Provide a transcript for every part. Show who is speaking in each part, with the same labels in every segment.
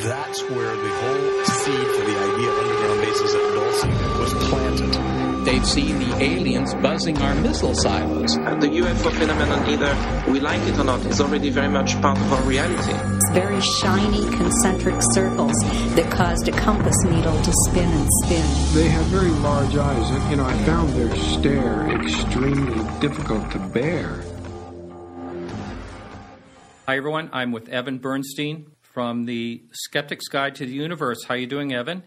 Speaker 1: that's where the whole seed for the idea of underground bases at Dulce was planted.
Speaker 2: They've seen the aliens buzzing our missile silos.
Speaker 3: The UFO phenomenon, either we like it or not, is already very much part of our reality.
Speaker 4: It's very shiny concentric circles that caused a compass needle to spin and spin.
Speaker 5: They have very large eyes, and I found their stare extremely difficult to bear.
Speaker 6: Hi, everyone. I'm with Evan Bernstein from the Skeptics Guide to the Universe. How are you doing, Evan?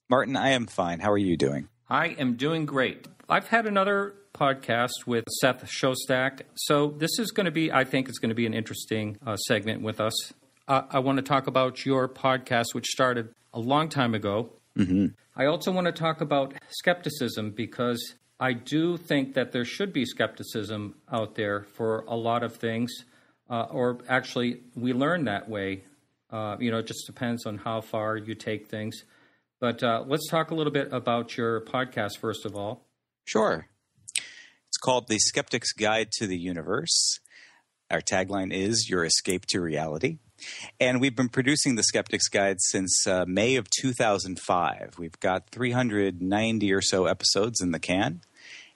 Speaker 7: Martin, I am fine. How are you doing?
Speaker 6: I am doing great. I've had another podcast with Seth Shostak, so this is going to be, I think it's going to be an interesting segment with us. I want to talk about your podcast, which started a long time ago.
Speaker 7: Mm-hmm.
Speaker 6: I also want to talk about skepticism, because I do think that there should be skepticism out there for a lot of things, or actually we learn that way. It just depends on how far you take things. But let's talk a little bit about your podcast, first of all.
Speaker 7: Sure. It's called The Skeptics Guide to the Universe. Our tagline is Your Escape to Reality. And we've been producing the Skeptics Guide since May of 2005. We've got 390 or so episodes in the can.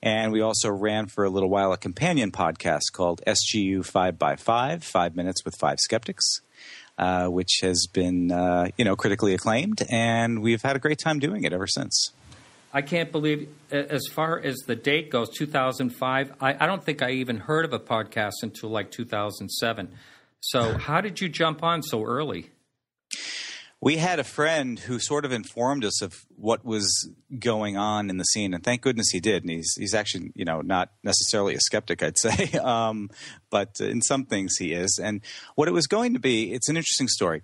Speaker 7: And we also ran for a little while a companion podcast called SGU 5x5, 5 Minutes with 5 Skeptics. Which has been, critically acclaimed, and we've had a great time doing it ever since.
Speaker 6: I can't believe, as far as the date goes, 2005, I don't think I even heard of a podcast until like 2007. So how did you jump on so early?
Speaker 7: We had a friend who sort of informed us of what was going on in the scene, and thank goodness he did. And he's actually, not necessarily a skeptic, I'd say, but in some things he is. And what it was going to be, it's an interesting story,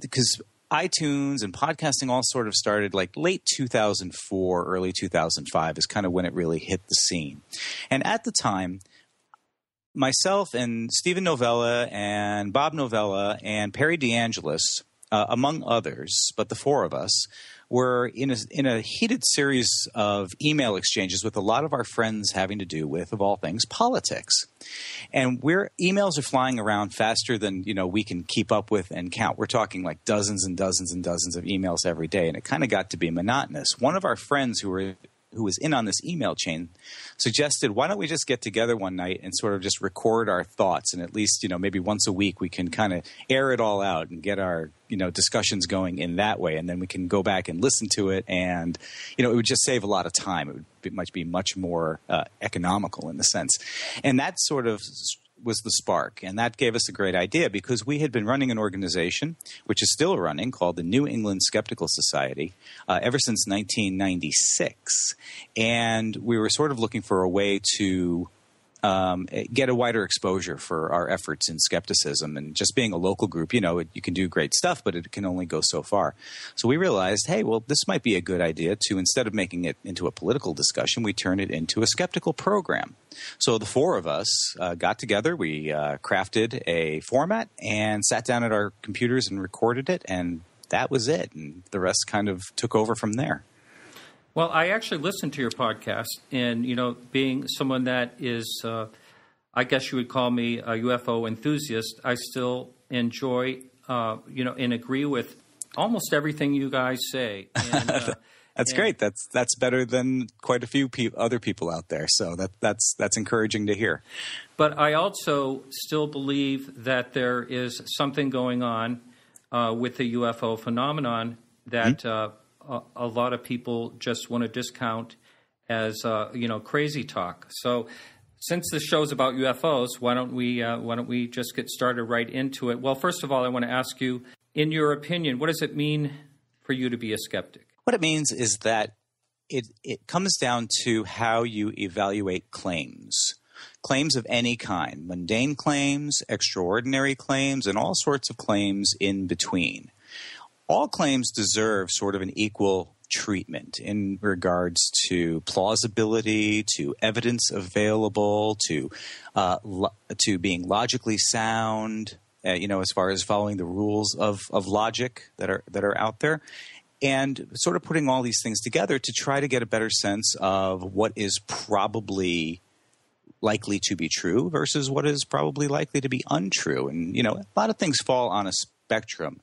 Speaker 7: because iTunes and podcasting all sort of started like late 2004, early 2005 is kind of when it really hit the scene. And at the time, myself and Stephen Novella and Bob Novella and Perry DeAngelis, among others, but the four of us, were in a heated series of email exchanges with a lot of our friends having to do with, of all things, politics. And emails are flying around faster than, we can keep up with and count. We're talking like dozens and dozens and dozens of emails every day, and it kind of got to be monotonous. One of our friends who was in on this email chain suggested, why don't we just get together one night and sort of just record our thoughts, and at least, maybe once a week we can kind of air it all out and get our, discussions going in that way, and then we can go back and listen to it, and, it would just save a lot of time. It might be much more economical in the sense. And that sort of was the spark, and that gave us a great idea, because we had been running an organization, which is still running, called the New England Skeptical Society, ever since 1996, and we were sort of looking for a way to get a wider exposure for our efforts in skepticism. And just being a local group, you can do great stuff, but it can only go so far. So we realized, hey, well, this might be a good idea to, instead of making it into a political discussion, we turn it into a skeptical program. So the four of us got together, we crafted a format and sat down at our computers and recorded it, and that was it. And the rest kind of took over from there.
Speaker 6: Well, I actually listened to your podcast, and, being someone that is, I guess you would call me a UFO enthusiast, I still enjoy, and agree with almost everything you guys say. And,
Speaker 7: That's great. That's better than quite a few other people out there. So that's encouraging to hear.
Speaker 6: But I also still believe that there is something going on with the UFO phenomenon that a lot of people just want to discount as crazy talk. So, since this show's about UFOs, why don't we just get started right into it? Well, first of all, I want to ask you, in your opinion, what does it mean for you to be a skeptic?
Speaker 7: What it means is that it comes down to how you evaluate claims. Claims of any kind, mundane claims, extraordinary claims, and all sorts of claims in between. All claims deserve sort of an equal treatment in regards to plausibility, to evidence available, to being logically sound, as far as following the rules of logic that are out there, and sort of putting all these things together to try to get a better sense of what is probably likely to be true versus what is probably likely to be untrue. And, a lot of things fall on a spectrum.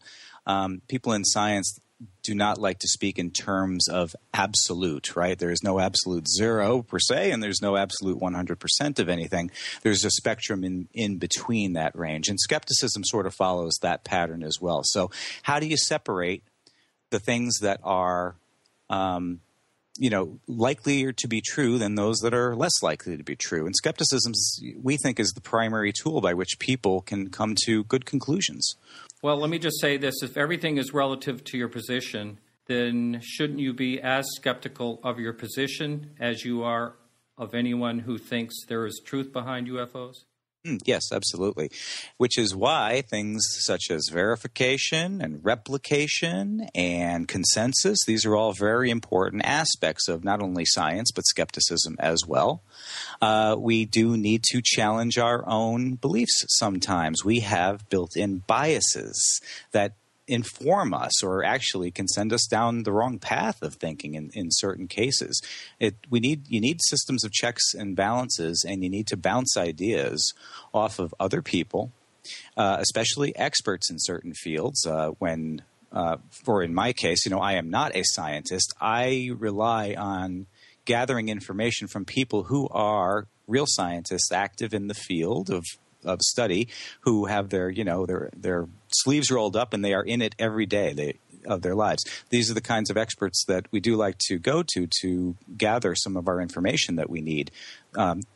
Speaker 7: people in science do not like to speak in terms of absolute, right? There is no absolute zero per se, and there's no absolute 100% of anything. There's a spectrum in between that range. And skepticism sort of follows that pattern as well. So how do you separate the things that are, likelier to be true than those that are less likely to be true? And skepticism, we think, is the primary tool by which people can come to good conclusions.
Speaker 6: Well, let me just say this. If everything is relative to your position, then shouldn't you be as skeptical of your position as you are of anyone who thinks there is truth behind UFOs?
Speaker 7: Yes, absolutely. Which is why things such as verification and replication and consensus, these are all very important aspects of not only science, but skepticism as well. We do need to challenge our own beliefs sometimes. We have built-in biases that inform us or actually can send us down the wrong path of thinking in certain cases. You need systems of checks and balances, and you need to bounce ideas off of other people, especially experts in certain fields. For in my case, I am not a scientist. I rely on gathering information from people who are real scientists active in the field of study, who have their sleeves rolled up and they are in it every day of their lives. These are the kinds of experts that we do like to go to gather some of our information that we need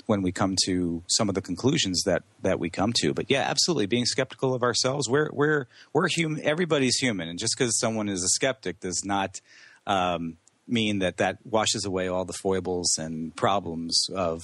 Speaker 7: when we come to some of the conclusions that we come to. But yeah, absolutely, being skeptical of ourselves. We're human. Everybody's human, and just because someone is a skeptic does not mean that washes away all the foibles and problems of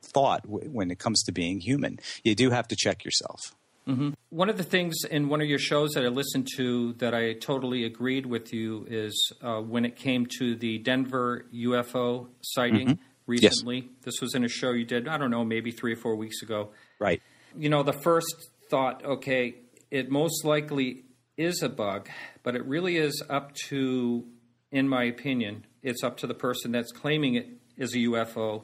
Speaker 7: thought when it comes to being human. You do have to check yourself.
Speaker 6: Mm-hmm. One of the things in one of your shows that I listened to that I totally agreed with you is when it came to the Denver UFO sighting recently. Yes. This was in a show you did, I don't know, maybe 3 or 4 weeks ago.
Speaker 7: Right.
Speaker 6: The first thought, okay, it most likely is a bug, but it really is up to, in my opinion, it's up to the person that's claiming it is a UFO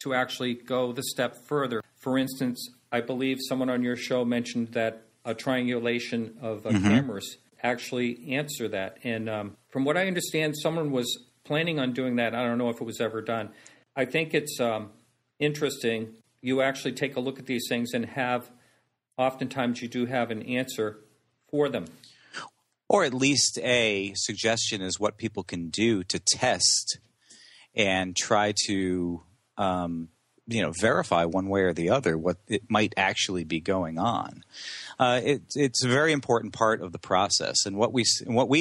Speaker 6: to actually go the step further. For instance, I believe someone on your show mentioned that a triangulation of cameras actually answer that. And from what I understand, someone was planning on doing that. I don't know if it was ever done. I think it's interesting. You actually take a look at these things and oftentimes you do have an answer for them.
Speaker 7: Or at least a suggestion is what people can do to test and try to verify one way or the other what it might actually be going on. It's a very important part of the process. And what we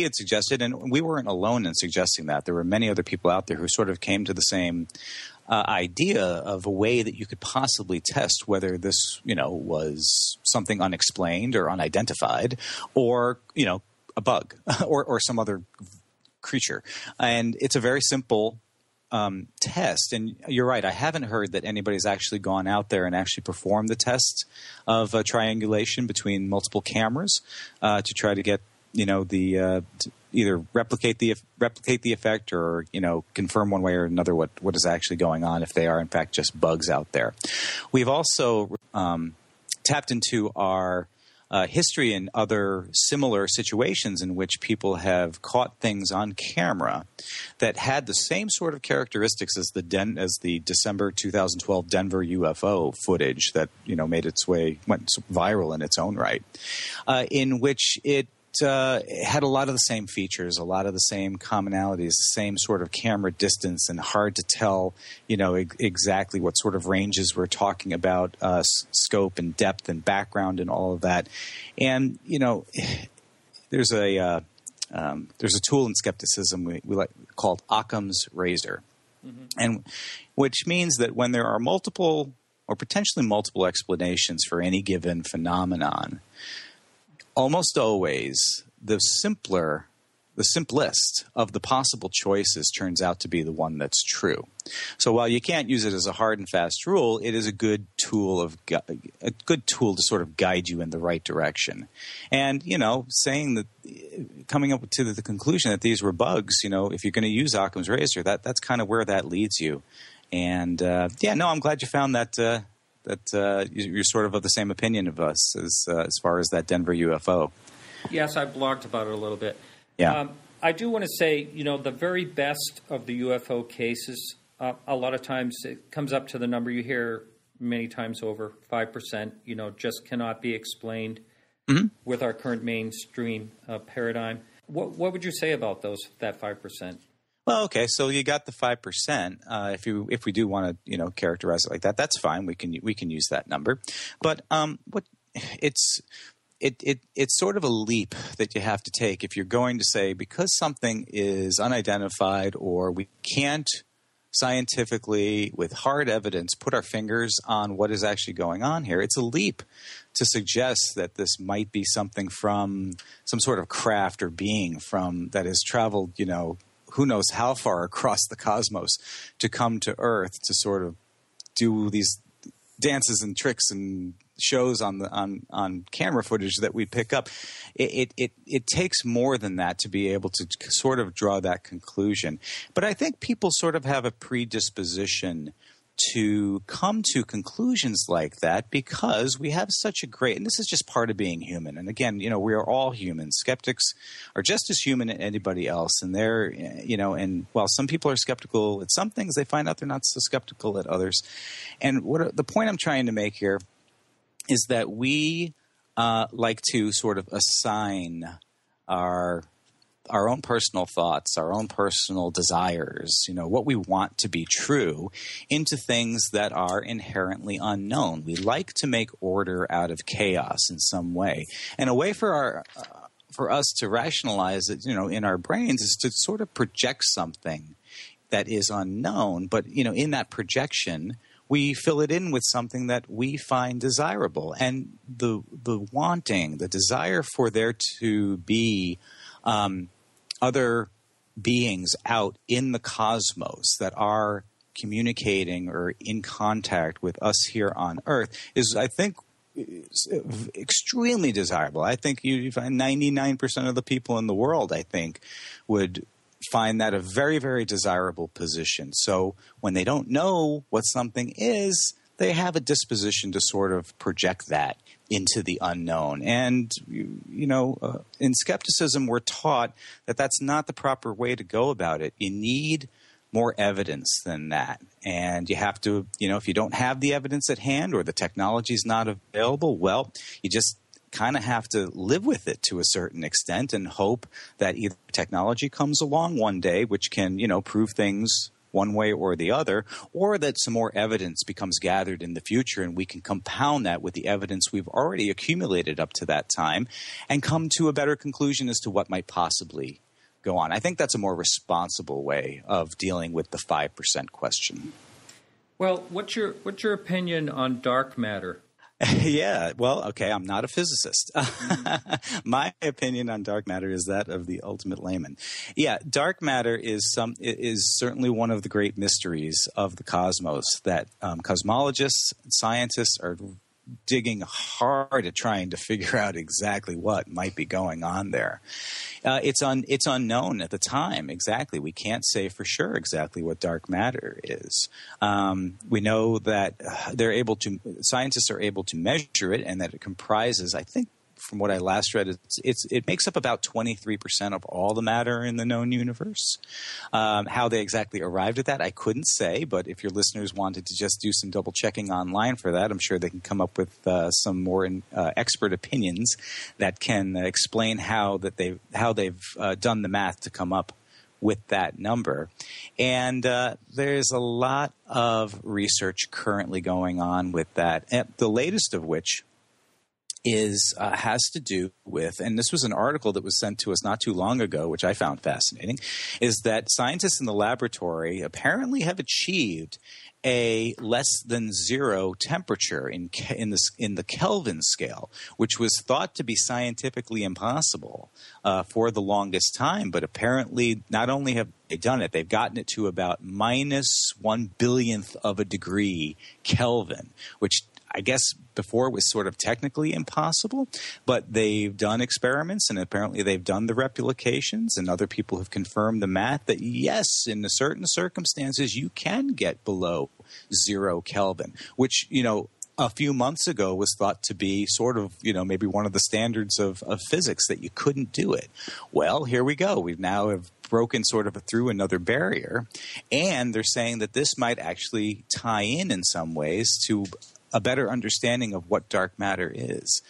Speaker 7: had suggested, and we weren't alone in suggesting that. There were many other people out there who sort of came to the same idea of a way that you could possibly test whether this, was something unexplained or unidentified, or, a bug or some other creature. And it's a very simple test. And you're right, I haven't heard that anybody's actually gone out there and actually performed the test of triangulation between multiple cameras to try to get to either replicate the effect or confirm one way or another what is actually going on, if they are in fact just bugs out there. We've also tapped into our history and other similar situations in which people have caught things on camera that had the same sort of characteristics as the December 2012 Denver UFO footage that went viral in its own right, in which it had a lot of the same features, a lot of the same commonalities, the same sort of camera distance, and hard to tell, exactly what sort of ranges we're talking about, scope and depth and background and all of that. And there's a tool in skepticism we like called Occam's razor, and which means that when there are multiple or potentially multiple explanations for any given phenomenon, almost always the simplest of the possible choices turns out to be the one that's true. So while you can't use it as a hard and fast rule, it is a good tool to sort of guide you in the right direction. And saying that, coming up to the conclusion that these were bugs, if you're going to use Occam's razor, that's kind of where that leads you. And I'm glad you found that. That you're sort of the same opinion of us as far as that Denver UFO.
Speaker 6: Yes, I blogged about it a little bit.
Speaker 7: Yeah.
Speaker 6: I do want to say, the very best of the UFO cases, a lot of times it comes up to the number you hear many times over, 5%, just cannot be explained with our current mainstream paradigm. What would you say about that 5%?
Speaker 7: Well, okay, so you got the 5%. If we do want to, characterize it like that, that's fine. We can use that number. But it's sort of a leap that you have to take if you're going to say because something is unidentified or we can't scientifically with hard evidence put our fingers on what is actually going on here. It's a leap to suggest that this might be something from some sort of craft or being that has traveled, who knows how far across the cosmos to come to Earth to sort of do these dances and tricks and shows on camera footage that we pick up. It takes more than that to be able to sort of draw that conclusion. But I think people sort of have a predisposition to come to conclusions like that because we have such a great – and this is just part of being human. And again, we are all human. Skeptics are just as human as anybody else. And they're – and while some people are skeptical at some things, they find out they're not so skeptical at others. And the point I'm trying to make here is that we like to sort of assign our own personal thoughts, our own personal desires, what we want to be true into things that are inherently unknown. We like to make order out of chaos in some way. And a way for us to rationalize it, in our brains is to sort of project something that is unknown. But, in that projection, we fill it in with something that we find desirable. And the desire for there to be other beings out in the cosmos that are communicating or in contact with us here on Earth is, I think, extremely desirable. I think you find 99% of the people in the world, I think, would find that a very, very desirable position. So when they don't know what something is, they have a disposition to sort of project that into the unknown. And, in skepticism, we're taught that that's not the proper way to go about it. You need more evidence than that. And you have to, if you don't have the evidence at hand or the technology is not available, well, you just kind of have to live with it to a certain extent and hope that either technology comes along one day, which can, prove things one way or the other, or that some more evidence becomes gathered in the future and we can compound that with the evidence we've already accumulated up to that time and come to a better conclusion as to what might possibly go on. I think that's a more responsible way of dealing with the 5% question.
Speaker 6: Well, what's your opinion on dark matter?
Speaker 7: Yeah, well, okay, I'm not a physicist. My opinion on dark matter is that of the ultimate layman. Yeah, dark matter is certainly one of the great mysteries of the cosmos that cosmologists, scientists are digging hard at trying to figure out exactly what might be going on there. It's unknown at the time exactly. We can't say for sure exactly what dark matter is. We know that scientists are able to measure it, and that it comprises, I think, from what I last read, it makes up about 23% of all the matter in the known universe. How they exactly arrived at that, I couldn't say, but if your listeners wanted to just do some double checking online for that, I'm sure they can come up with some more expert opinions that can explain how they've done the math to come up with that number. And there's a lot of research currently going on with that, the latest of which has to do with, and this was an article that was sent to us not too long ago, which I found fascinating, is that scientists in the laboratory apparently have achieved a less than zero temperature in the Kelvin scale, which was thought to be scientifically impossible for the longest time. But apparently, not only have they done it, they've gotten it to about minus 1/1000th of a degree Kelvin, which I guess before was sort of technically impossible, but they've done experiments and apparently they've done the replications, and other people have confirmed the math that yes, in certain circumstances you can get below 0 Kelvin, which, a few months ago was thought to be sort of, maybe one of the standards of physics, that you couldn't do it. Well, here we go. We've now have broken sort of through another barrier, and they're saying that this might actually tie in some ways to a better understanding of what dark matter is.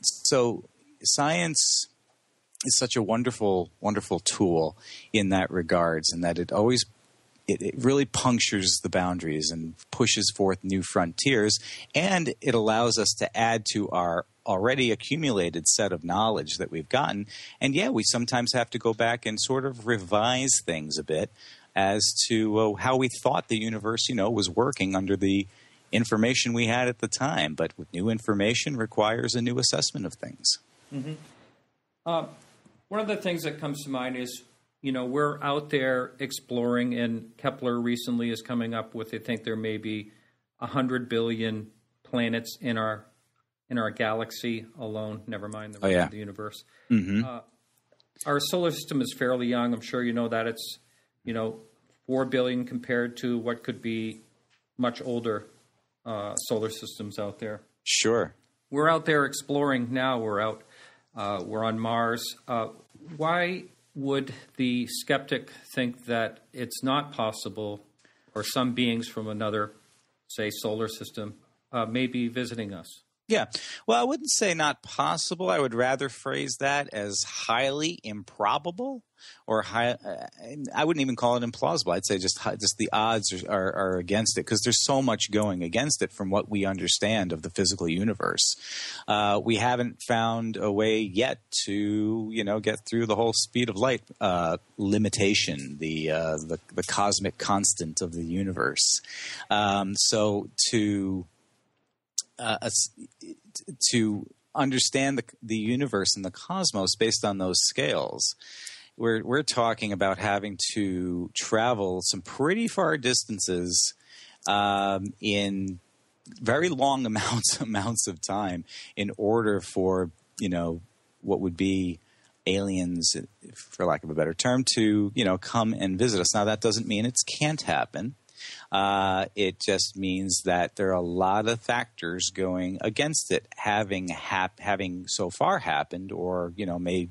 Speaker 7: So science is such a wonderful, wonderful tool in that regards, and that it always it really punctures the boundaries and pushes forth new frontiers, and it allows us to add to our already accumulated set of knowledge that we've gotten. And yeah, we sometimes have to go back and sort of revise things a bit as to how we thought the universe, was working under the information we had at the time. But with new information requires a new assessment of things.
Speaker 6: Mm-hmm. One of the things that comes to mind is, we're out there exploring, and Kepler recently is coming up with, they think there may be 100 billion planets in our galaxy alone, never mind the rest of the universe.
Speaker 7: Mm-hmm.
Speaker 6: Our solar system is fairly young. I'm sure you know that. It's, 4 billion compared to what could be much older solar systems out there.
Speaker 7: Sure.
Speaker 6: We're out there exploring now. We're on Mars. Why would the skeptic think that it's not possible, or some beings from another, say, solar system may be visiting us?
Speaker 7: Yeah. Well, I wouldn't say not possible. I would rather phrase that as highly improbable, or I wouldn't even call it implausible. I'd say just the odds are against it, because there's so much going against it from what we understand of the physical universe. We haven't found a way yet to, get through the whole speed of light limitation, the cosmic constant of the universe. So to understand the universe and the cosmos based on those scales, we're talking about having to travel some pretty far distances in very long amounts of time in order for what would be aliens, for lack of a better term, to come and visit us. Now, that doesn't mean it can't happen. It just means that there are a lot of factors going against it having so far happened, or may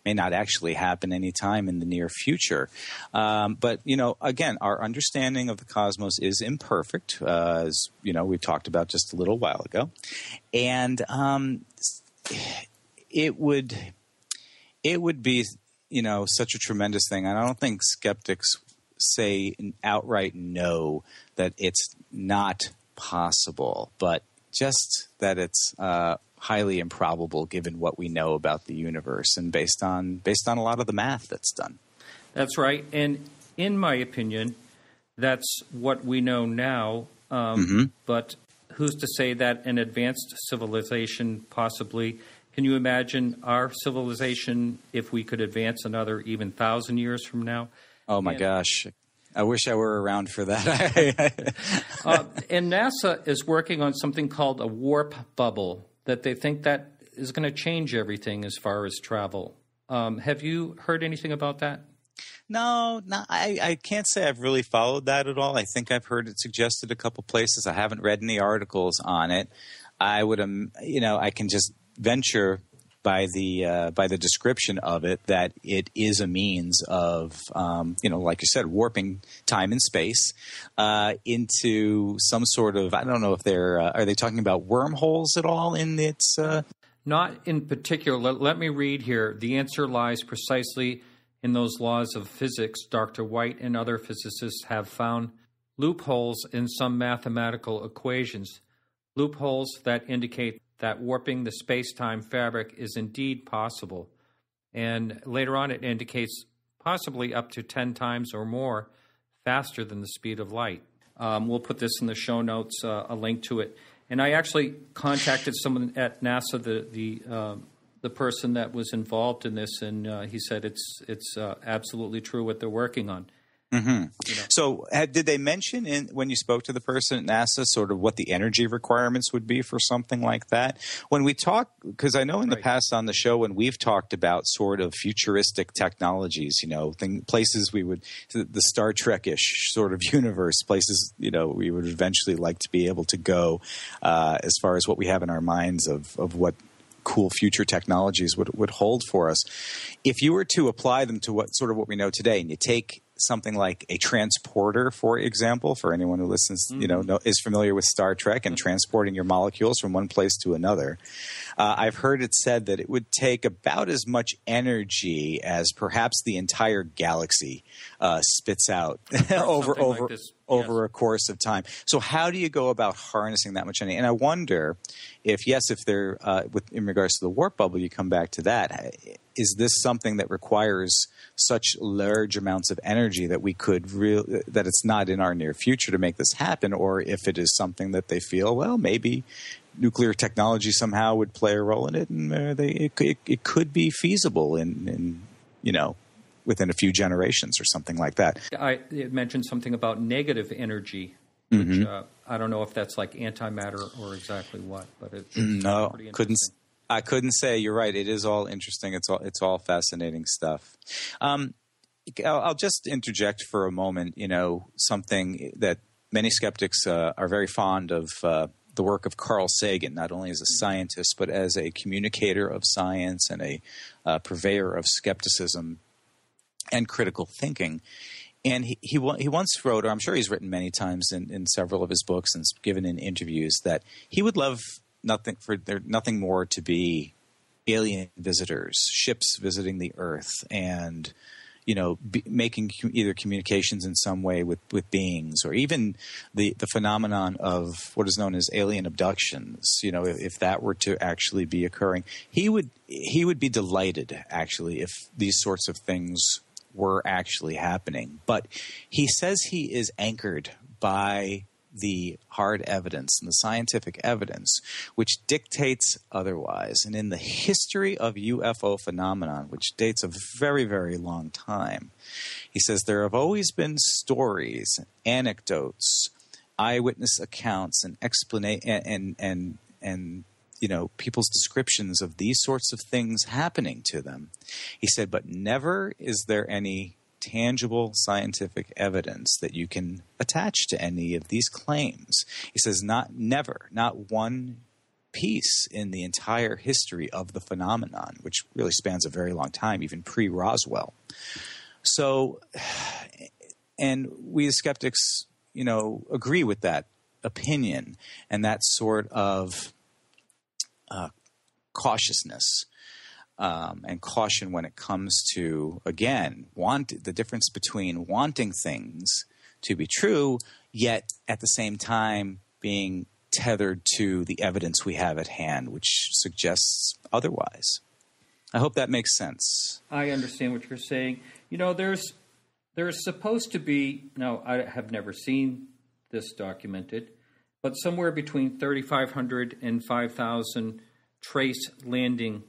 Speaker 7: not actually happen anytime in the near future. But again, our understanding of the cosmos is imperfect, as we talked about just a little while ago, and it would be such a tremendous thing. And I don't think skeptics say outright no that it's not possible, but just that it's highly improbable given what we know about the universe and based on a lot of the math that's done.
Speaker 6: That's right. And in my opinion, that's what we know now. But who's to say that an advanced civilization possibly, can you imagine our civilization if we could advance another even 1,000 years from now?
Speaker 7: Oh, my gosh. I wish I were around for that.
Speaker 6: And NASA is working on something called a warp bubble that they think that is going to change everything as far as travel. Have you heard anything about that?
Speaker 7: No, I can't say I've really followed that at all. I think I've heard it suggested a couple places. I haven't read any articles on it. I would, I can just venture by the description of it that it is a means of, like you said, warping time and space into some sort of, I don't know if are they talking about wormholes at all in its?
Speaker 6: Not in particular. Let me read here. The answer lies precisely in those laws of physics. Dr. White and other physicists have found loopholes in some mathematical equations, loopholes that indicate that warping the space-time fabric is indeed possible. And later on it indicates possibly up to 10 times or more faster than the speed of light. We'll put this in the show notes, a link to it. And I actually contacted someone at NASA, the person that was involved in this, and he said it's absolutely true what they're working on.
Speaker 7: Mm-hmm. So did they mention when you spoke to the person at NASA sort of what the energy requirements would be for something like that? When we talk, because I know in the past on the show when we've talked about sort of futuristic technologies, places we would, the Star Trek-ish sort of universe, places, we would eventually like to be able to go as far as what we have in our minds of what cool future technologies would hold for us. If you were to apply them to what we know today, and you take something like a transporter, for example, for anyone who listens, is familiar with Star Trek and transporting your molecules from one place to another. I've heard it said that it would take about as much energy as perhaps the entire galaxy spits out over a course of time. So how do you go about harnessing that much energy? And I wonder if they're in regards to the warp bubble, you come back to that. Is this something that requires such large amounts of energy that we could that it's not in our near future to make this happen, or if it is something that they feel, well, maybe nuclear technology somehow would play a role in it, and it could be feasible in within a few generations or something like that.
Speaker 6: It mentioned something about negative energy, which I don't know if that's like antimatter or exactly what, but it's pretty interesting.
Speaker 7: I couldn't say. You're right. It is all interesting. It's all fascinating stuff. I'll just interject for a moment. Something that many skeptics are very fond of. The work of Carl Sagan, not only as a scientist but as a communicator of science and a purveyor of skepticism and critical thinking. And he once wrote, or I'm sure he's written many times in several of his books and given in interviews, that he would love nothing more to be alien visitors, ships visiting the Earth, and making either communications in some way with beings, or even the phenomenon of what is known as alien abductions. If that were to actually be occurring, he would be delighted actually if these sorts of things were actually happening. But he says he is anchored by the hard evidence and the scientific evidence, which dictates otherwise. And in the history of UFO phenomenon, which dates a very, very long time, he says there have always been stories, anecdotes, eyewitness accounts, and people's descriptions of these sorts of things happening to them. He said, but never is there any tangible scientific evidence that you can attach to any of these claims. He says not one piece in the entire history of the phenomenon, which really spans a very long time, even pre-Roswell. So, and we as skeptics, agree with that opinion and that sort of cautiousness. And caution when it comes to, again, the difference between wanting things to be true, yet at the same time being tethered to the evidence we have at hand, which suggests otherwise. I hope that makes sense.
Speaker 6: I understand what you're saying. There's supposed to be, now I have never seen this documented, but somewhere between 3,500 and 5,000 trace landing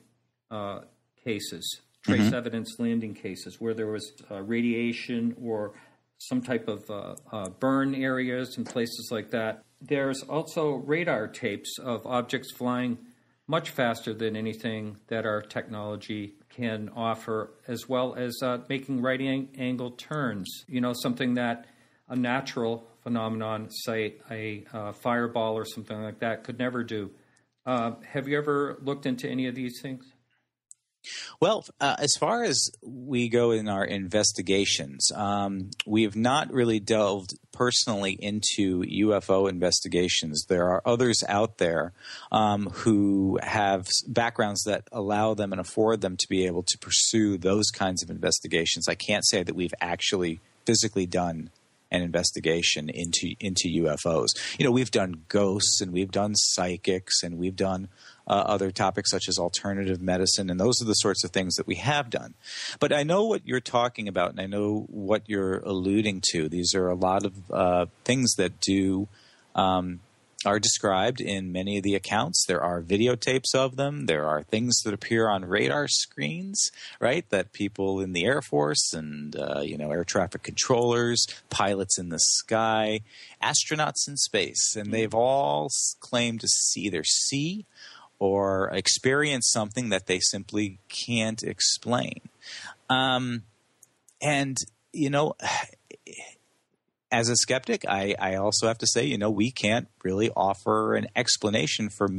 Speaker 6: cases, trace evidence landing cases, where there was radiation or some type of burn areas and places like that. There's also radar tapes of objects flying much faster than anything that our technology can offer, as well as making right-angle turns, something that a natural phenomenon, say a fireball or something like that, could never do. Have you ever looked into any of these things?
Speaker 7: Well, as far as we go in our investigations, we have not really delved personally into UFO investigations. There are others out there who have backgrounds that allow them and afford them to be able to pursue those kinds of investigations. I can't say that we've actually physically done an investigation into UFOs. We've done ghosts, and we've done psychics, and we've done other topics such as alternative medicine, and those are the sorts of things that we have done. But I know what you're talking about, and I know what you're alluding to. These are a lot of things that do are described in many of the accounts. There are videotapes of them. There are things that appear on radar screens, right, that people in the Air Force and, air traffic controllers, pilots in the sky, astronauts in space, and they've all claimed to either see or experience something that they simply can't explain. As a skeptic, I also have to say, we can't really offer an explanation for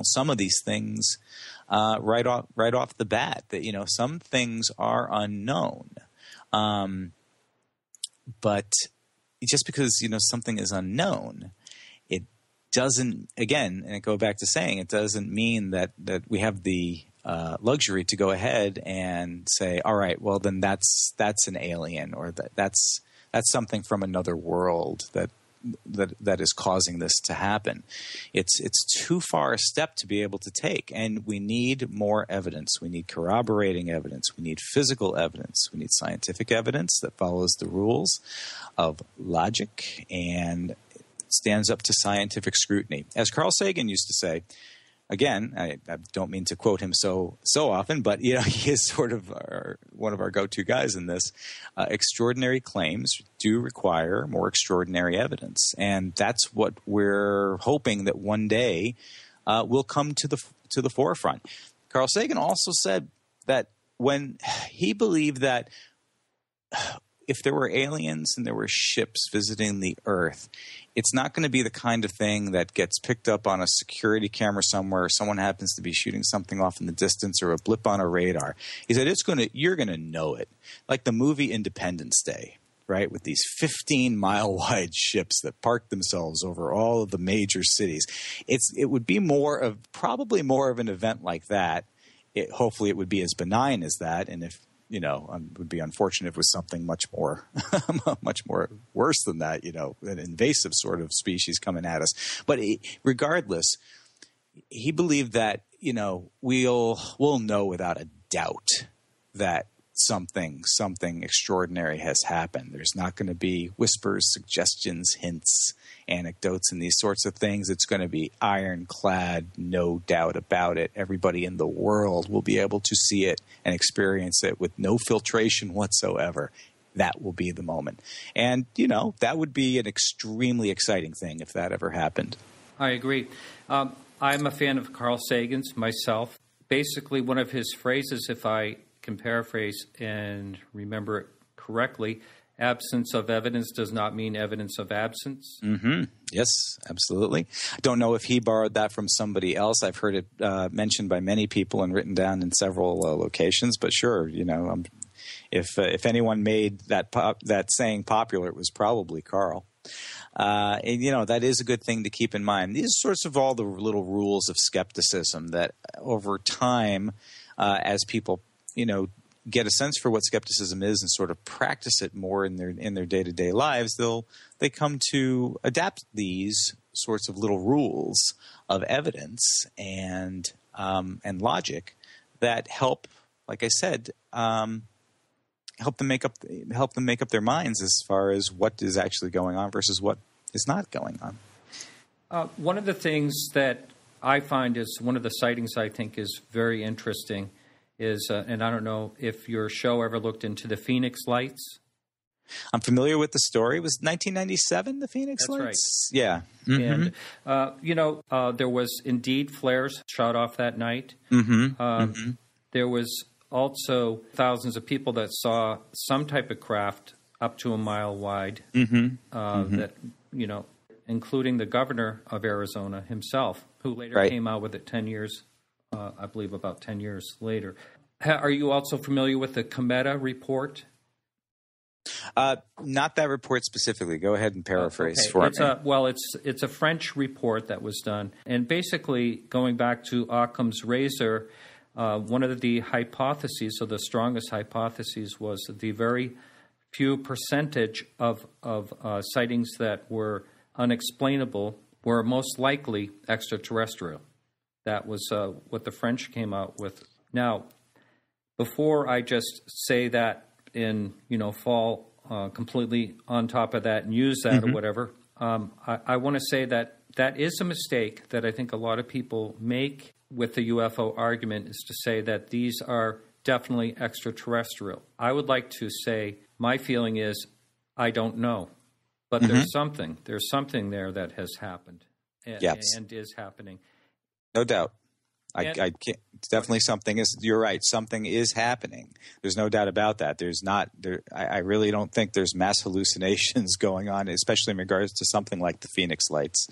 Speaker 7: some of these things right off the bat. That some things are unknown, but just because something is unknown, it doesn't. Again, and I go back to saying it doesn't mean that we have the luxury to go ahead and say, all right, well then that's an alien, or that's something from another world that is causing this to happen. It's too far a step to be able to take, and we need more evidence. We need corroborating evidence. We need physical evidence. We need scientific evidence that follows the rules of logic and stands up to scientific scrutiny. As Carl Sagan used to say, again, I don't mean to quote him so often, but he is sort of one of our go-to guys in this. Extraordinary claims do require more extraordinary evidence, and that's what we're hoping that one day will come to the forefront. Carl Sagan also said that when he believed that if there were aliens and there were ships visiting the Earth, it's not going to be the kind of thing that gets picked up on a security camera somewhere, or someone happens to be shooting something off in the distance, or a blip on a radar. He said you're going to know it, like the movie Independence Day, right? With these 15-mile wide ships that park themselves over all of the major cities. It would be probably more of an event like that. Hopefully, it would be as benign as that, and if it would be unfortunate if it was something much more worse than that, an invasive sort of species coming at us. But regardless, he believed that, we'll know without a doubt that something extraordinary has happened. There's not going to be whispers, suggestions, hints, anecdotes, and these sorts of things. It's going to be ironclad, no doubt about it. Everybody in the world will be able to see it and experience it with no filtration whatsoever. That will be the moment. And, that would be an extremely exciting thing if that ever happened.
Speaker 6: I agree. I'm a fan of Carl Sagan's myself. Basically, one of his phrases, if I can paraphrase and remember it correctly, absence of evidence does not mean evidence of absence.
Speaker 7: Mm-hmm. Yes, absolutely. I don't know if he borrowed that from somebody else. I've heard it mentioned by many people and written down in several locations. But sure, if anyone made that saying popular, it was probably Carl. And, that is a good thing to keep in mind. These are sorts of all the little rules of skepticism that over time, as people get a sense for what skepticism is and sort of practice it more in their day-to-day lives, they come to adapt these sorts of little rules of evidence and logic that help, like I said, help them make up their minds as far as what is actually going on versus what is not going on.
Speaker 6: One of the things that I find is one of the sightings I think is very interesting is, and I don't know if your show ever looked into the Phoenix Lights.
Speaker 7: I'm familiar with the story. It was 1997, the Phoenix Lights?
Speaker 6: Right.
Speaker 7: Yeah. Mm-hmm.
Speaker 6: And, there was indeed flares shot off that night.
Speaker 7: Mm-hmm.
Speaker 6: There was also thousands of people that saw some type of craft up to a mile wide, that, including the governor of Arizona himself, who later came out with it 10 years I believe about 10 years later. Are you also familiar with the Cometa report?
Speaker 7: Not that report specifically. Go ahead and paraphrase for me.
Speaker 6: It's a French report that was done. And basically, going back to Occam's razor, one of the hypotheses, or the strongest hypotheses, was the very few percentage of sightings that were unexplainable were most likely extraterrestrial. That was what the French came out with. Now, before I just say that and, fall completely on top of that and use that or whatever, I want to say that that is a mistake that I think a lot of people make with the UFO argument, is to say that these are definitely extraterrestrial. I would like to say my feeling is I don't know, but there's something. There's something there that has happened and is happening.
Speaker 7: No doubt. I can't, definitely something is. You're right. Something is happening. There's no doubt about that. There's not. I really don't think there's mass hallucinations going on, especially in regards to something like the Phoenix Lights,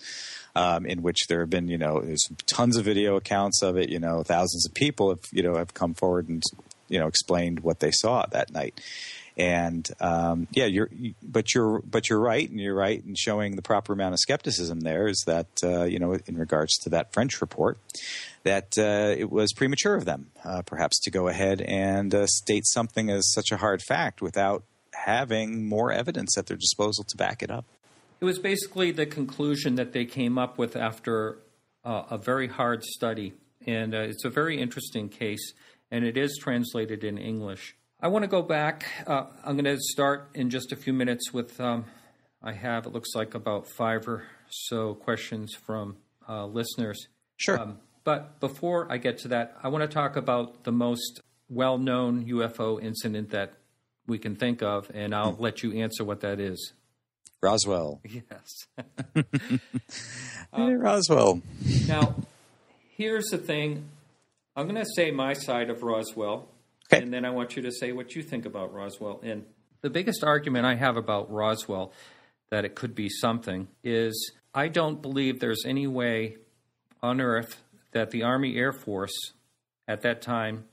Speaker 7: in which there have been, there's tons of video accounts of it. Thousands of people have come forward and explained what they saw that night. And but you're right, and you're right in showing the proper amount of skepticism. There is that in regards to that French report, that it was premature of them, perhaps, to go ahead and state something as such a hard fact without having more evidence at their disposal to back it up.
Speaker 6: It was basically the conclusion that they came up with after a very hard study, and it's a very interesting case, and it is translated in English. I want to go back. I'm going to start in just a few minutes with, I have, it looks like, about 5 or so questions from listeners.
Speaker 7: Sure.
Speaker 6: But before I get to that, I want to talk about the most well-known UFO incident that we can think of, and I'll let you answer what that is.
Speaker 7: Roswell.
Speaker 6: Yes.
Speaker 7: Roswell.
Speaker 6: Now, here's the thing. I'm going to say my side of Roswell.
Speaker 7: Okay.
Speaker 6: And then I want you to say what you think about Roswell. And the biggest argument I have about Roswell, that it could be something, is I don't believe there's any way on Earth that the Army Air Force at that time,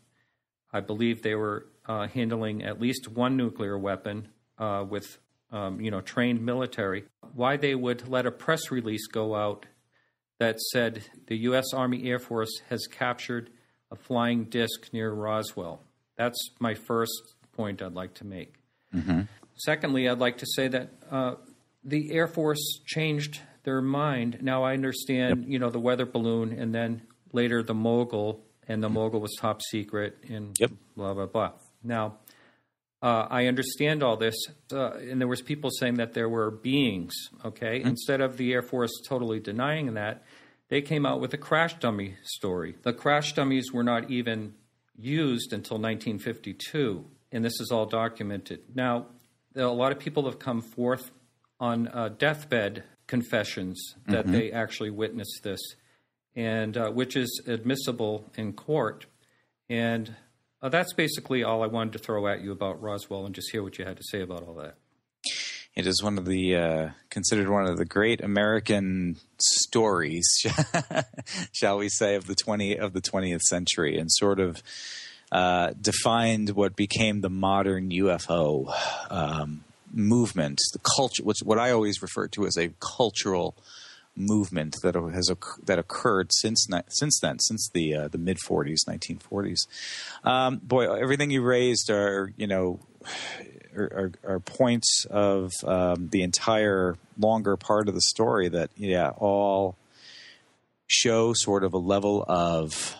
Speaker 6: I believe they were handling at least one nuclear weapon with trained military, why they would let a press release go out that said the U.S. Army Air Force has captured a flying disc near Roswell. That's my first point I'd like to make. Mm-hmm. Secondly, I'd like to say that the Air Force changed their mind. Now, I understand, the weather balloon, and then later the mogul, and the mogul was top secret, and blah, blah, blah. Now, I understand all this, and there was people saying that there were beings, okay? Mm-hmm. Instead of the Air Force totally denying that, they came out with a crash dummy story. The crash dummies were not even used until 1952, and this is all documented. Now, a lot of people have come forth on deathbed confessions that they actually witnessed this, and which is admissible in court. And that's basically all I wanted to throw at you about Roswell, and just hear what you had to say about all that.
Speaker 7: It is one of the considered one of the great American stories, shall we say, of the 20th century, and sort of defined what became the modern UFO movement, the culture, what I always refer to as a cultural movement that occurred since then, since the mid 40s, 1940s. Boy, everything you raised are points of the entire longer part of the story that, all show sort of a level of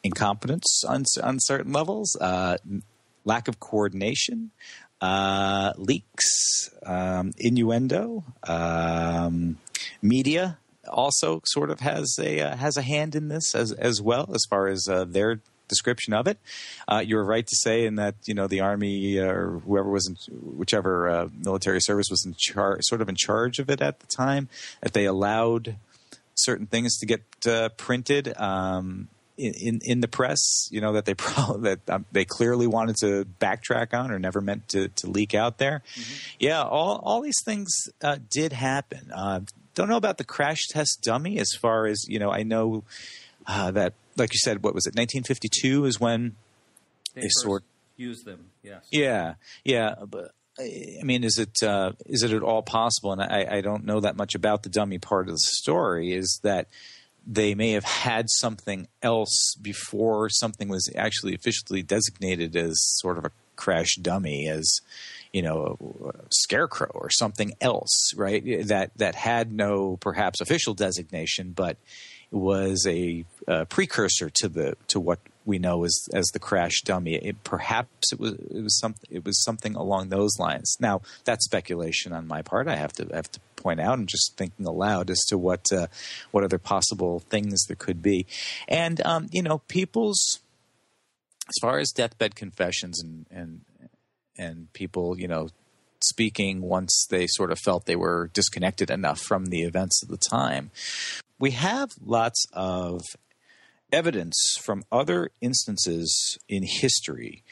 Speaker 7: incompetence on certain levels, lack of coordination, leaks, innuendo, media also sort of has a hand in this as well, as far as their description of it. You were right to say in that, the Army or whoever was whichever military service was in charge of it at the time, that they allowed certain things to get printed in the press, that they clearly wanted to backtrack on or never meant to leak out there. Mm-hmm. Yeah, all these things did happen. Don't know about the crash test dummy as far as, I know that, like you said, what was it, 1952 is when they
Speaker 6: used them, yes.
Speaker 7: Yeah. But, I mean, is it at all possible, and I don't know that much about the dummy part of the story, is that they may have had something else before something was actually officially designated as sort of a crash dummy, as, a scarecrow or something else, right? That had no perhaps official designation, but was a precursor to what we know as the crash dummy. Perhaps it was something along those lines. Now, that's speculation on my part. I have to point out. I'm just thinking aloud as to what other possible things there could be. And people's, as far as deathbed confessions and people, speaking once they sort of felt they were disconnected enough from the events of the time, we have lots of evidence from other instances in history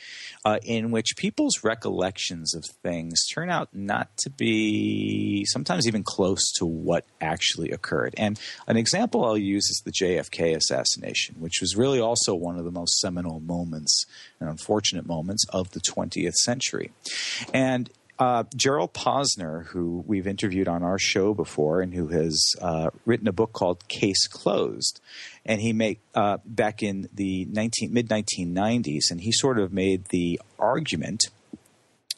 Speaker 7: in which people's recollections of things turn out not to be sometimes even close to what actually occurred. And an example I'll use is the JFK assassination, which was really also one of the most seminal moments and unfortunate moments of the 20th century. And Gerald Posner, who we've interviewed on our show before and who has written a book called Case Closed, and he made back in the mid-1990s, and he sort of made the argument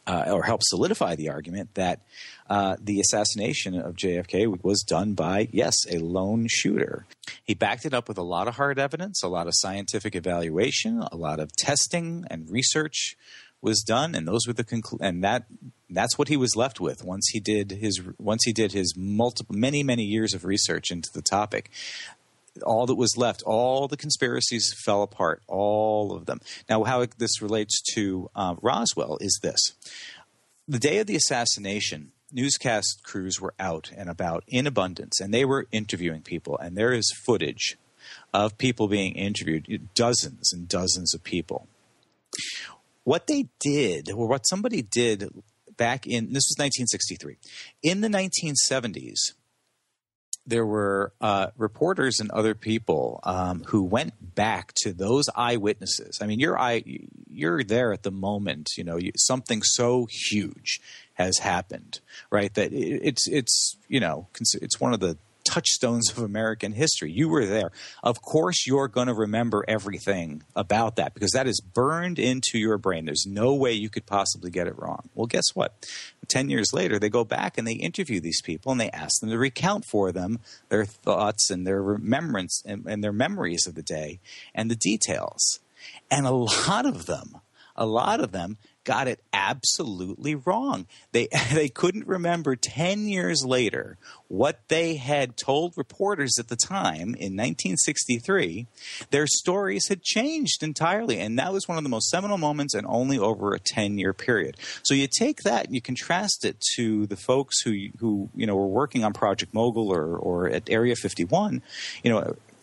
Speaker 7: or helped solidify the argument that the assassination of JFK was done by, yes, a lone shooter. He backed it up with a lot of hard evidence, a lot of scientific evaluation, a lot of testing and research was done, and those were the that's what he was left with once he did his many years of research into the topic. All that was left, all the conspiracies fell apart, all of them. Now, how this relates to Roswell is this: the day of the assassination, newscast crews were out and about in abundance, and they were interviewing people, and there is footage of people being interviewed, dozens and dozens of people. What they did, or what somebody did back in, this was 1963. In the 1970s, there were reporters and other people who went back to those eyewitnesses. I mean, you're there at the moment. Something so huge has happened, right? That it's one of the touchstones of American history. You were there. Of course, you're going to remember everything about that because that is burned into your brain. There's no way you could possibly get it wrong. Well, guess what? 10 years later, they go back and they interview these people and they ask them to recount for them their thoughts and their remembrance and their memories of the day and the details. And a lot of them got it absolutely wrong. They couldn't remember 10 years later what they had told reporters at the time in 1963. Their stories had changed entirely, and that was one of the most seminal moments, and only over a 10-year period. So you take that and you contrast it to the folks who were working on Project Mogul or at Area 51,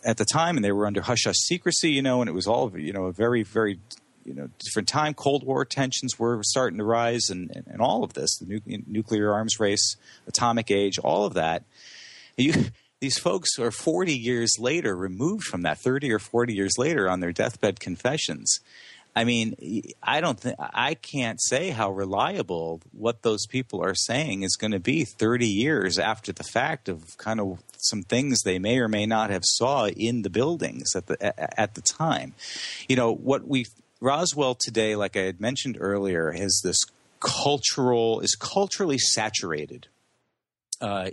Speaker 7: at the time, and they were under hush-hush secrecy, and it was all a very, very different time. Cold War tensions were starting to rise, and all of this, the nuclear arms race, atomic age, all of that. These folks are 40 years later removed from that, 30 or 40 years later on their deathbed confessions. I mean, I can't say how reliable what those people are saying is going to be 30 years after the fact of kind of some things they may or may not have saw in the buildings at the time. Roswell today, like I had mentioned earlier, has this culturally saturated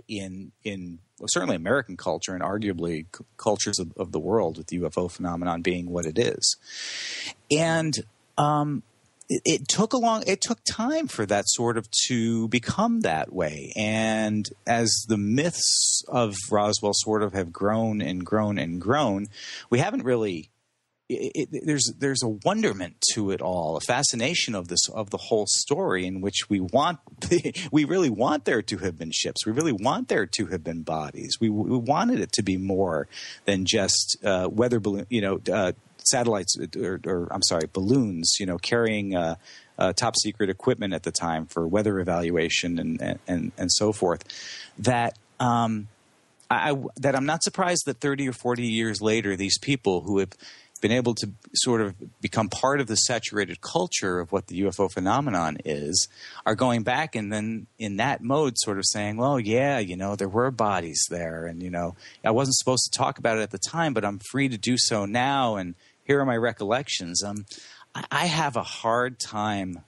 Speaker 7: in certainly American culture and arguably cultures of the world, with the UFO phenomenon being what it is. And it took time for that sort of to become that way. And as the myths of Roswell sort of have grown and grown and grown, we haven't really. There's a wonderment to it all, a fascination of the whole story, in which we really want there to have been ships, we really want there to have been bodies, we wanted it to be more than just weather balloon, satellites balloons, carrying top secret equipment at the time for weather evaluation and so forth. That I'm not surprised that 30 or 40 years later, these people who have been able to sort of become part of the saturated culture of what the UFO phenomenon is, are going back and then in that mode sort of saying, well, yeah, there were bodies there, and, I wasn't supposed to talk about it at the time, but I'm free to do so now, and here are my recollections. I have a hard time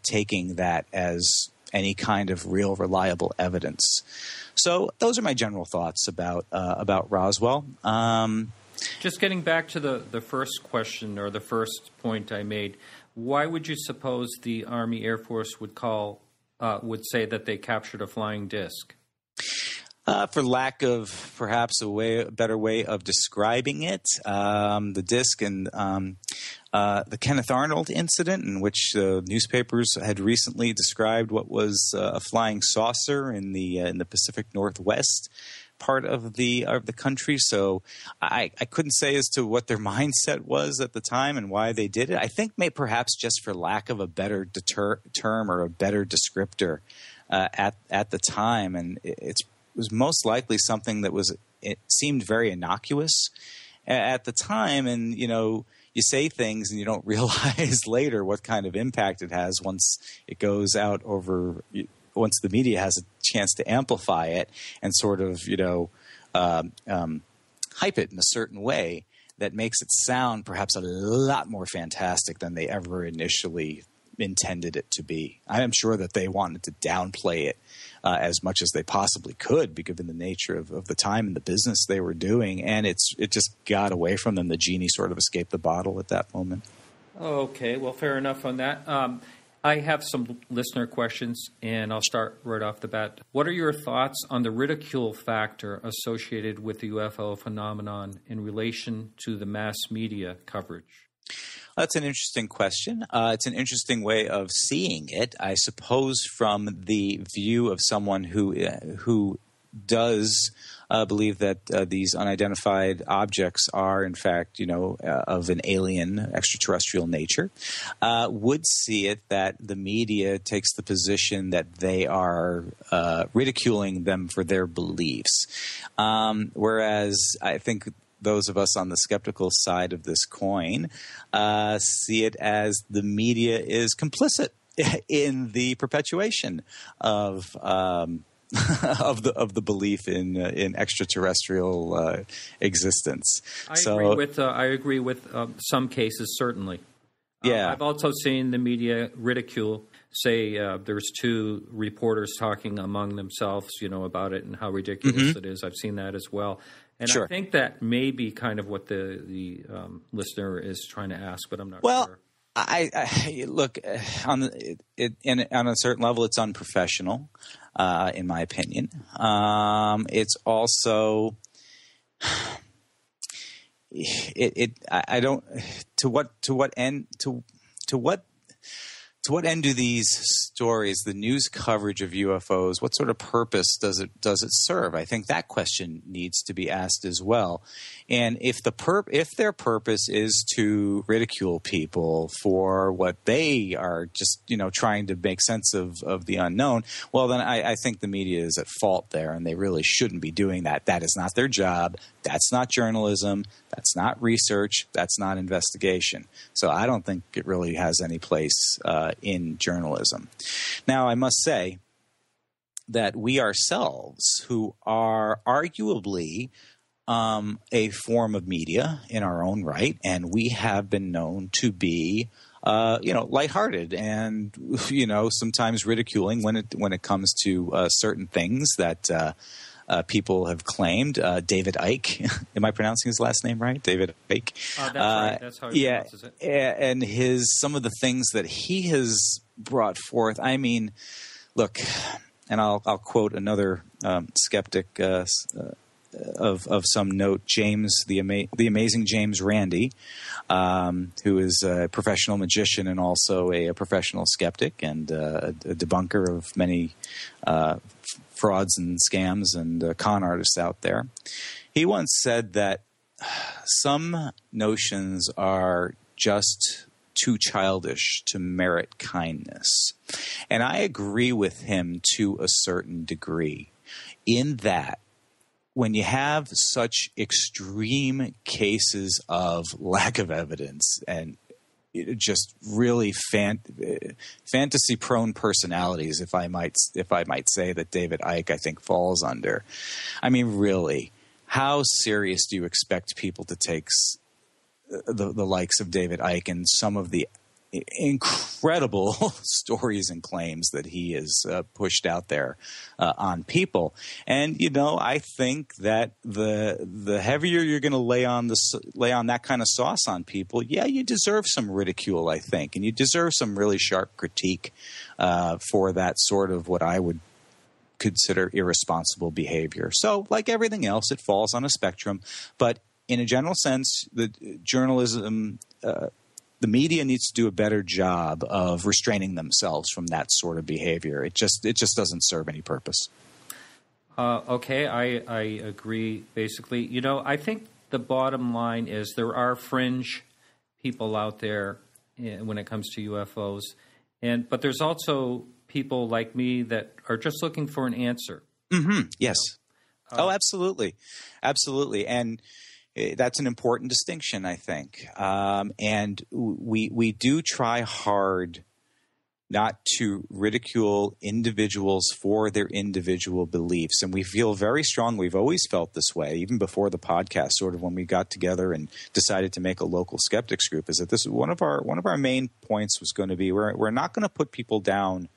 Speaker 7: taking that as any kind of real reliable evidence. So those are my general thoughts about Roswell.
Speaker 6: Just getting back to the first question or the first point I made, why would you suppose the Army Air Force would say that they captured a flying disc?
Speaker 7: For lack of perhaps a better way of describing it, the disc and the Kenneth Arnold incident, in which newspapers had recently described what was a flying saucer in the Pacific Northwest part of the country. So I couldn't say as to what their mindset was at the time and why they did it. I think perhaps just for lack of a better term or a better descriptor at the time, and it was most likely something that it seemed very innocuous at the time. And you say things and you don't realize later what kind of impact it has once it goes out once the media has a chance to amplify it and sort of, hype it in a certain way that makes it sound perhaps a lot more fantastic than they ever initially intended it to be. I am sure that they wanted to downplay it as much as they possibly could, given the nature of the time and the business they were doing, and it just got away from them. The genie sort of escaped the bottle at that moment.
Speaker 6: Okay, well, fair enough on that. I have some listener questions, and I'll start right off the bat. What are your thoughts on the ridicule factor associated with the UFO phenomenon in relation to the mass media coverage?
Speaker 7: That's an interesting question. It's an interesting way of seeing it, I suppose, from the view of someone who does believe that these unidentified objects are, in fact, of an alien extraterrestrial nature, would see it that the media takes the position that they are ridiculing them for their beliefs. Whereas I think those of us on the skeptical side of this coin see it as the media is complicit in the perpetuation of the belief in extraterrestrial existence.
Speaker 6: I agree with some cases, certainly.
Speaker 7: Yeah.
Speaker 6: I've also seen the media ridicule. Say there's two reporters talking among themselves, about it and how ridiculous it is. I've seen that as well. And
Speaker 7: sure.
Speaker 6: I think that may be kind of what the listener is trying to ask, but I'm not sure.
Speaker 7: Well, I look on a certain level, it's unprofessional, in my opinion. It's also I don't to what end do these stories, the news coverage of UFOs, what sort of purpose does it serve? I think that question needs to be asked as well. And if their purpose is to ridicule people for what they are just trying to make sense of the unknown, well then I think the media is at fault there, and they really shouldn't be doing that. That is not their job. That's not journalism. That's not research. That's not investigation. So I don't think it really has any place in journalism. Now, I must say that we ourselves, who are arguably a form of media in our own right, and we have been known to be lighthearted and sometimes ridiculing when it comes to certain things that people have claimed. David Icke, am I pronouncing his last name right? David Icke.
Speaker 6: That's right. That's how he pronounces it.
Speaker 7: And some of the things that he has brought forth. I mean, look, and I'll quote another skeptic of some note, the amazing James Randi, who is a professional magician and also a professional skeptic and a debunker of many frauds and scams and con artists out there. He once said that some notions are just too childish to merit kindness. And I agree with him to a certain degree, in that when you have such extreme cases of lack of evidence and just really fantasy-prone personalities, if I might say, that David Icke, I think, falls under. I mean, really, how serious do you expect people to take the likes of David Icke and some of the incredible stories and claims that he has pushed out there on people. And I think that the heavier you're going to lay on that kind of sauce on people, you deserve some ridicule, I think, and you deserve some really sharp critique for that sort of what I would consider irresponsible behavior. So, like everything else, it falls on a spectrum, but in a general sense, the journalism. The media needs to do a better job of restraining themselves from that sort of behavior. It just doesn't serve any purpose.
Speaker 6: Okay, I agree, basically. I think the bottom line is there are fringe people out there when it comes to UFOs, but there's also people like me that are just looking for an answer.
Speaker 7: Mm-hmm. Yes. Absolutely. Absolutely. And that's an important distinction, I think. And we do try hard not to ridicule individuals for their individual beliefs. And we feel very strong. We've always felt this way, even before the podcast, sort of when we got together and decided to make a local skeptics group, is that this one of our main points was going to be we're not going to put people down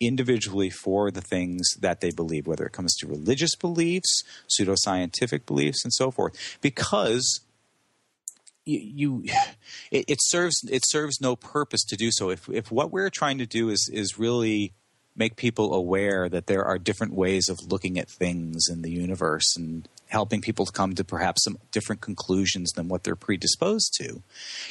Speaker 7: individually for the things that they believe, whether it comes to religious beliefs, pseudoscientific beliefs, and so forth, because it serves no purpose to do so. If what we're trying to do is really make people aware that there are different ways of looking at things in the universe and helping people to come to perhaps some different conclusions than what they're predisposed to.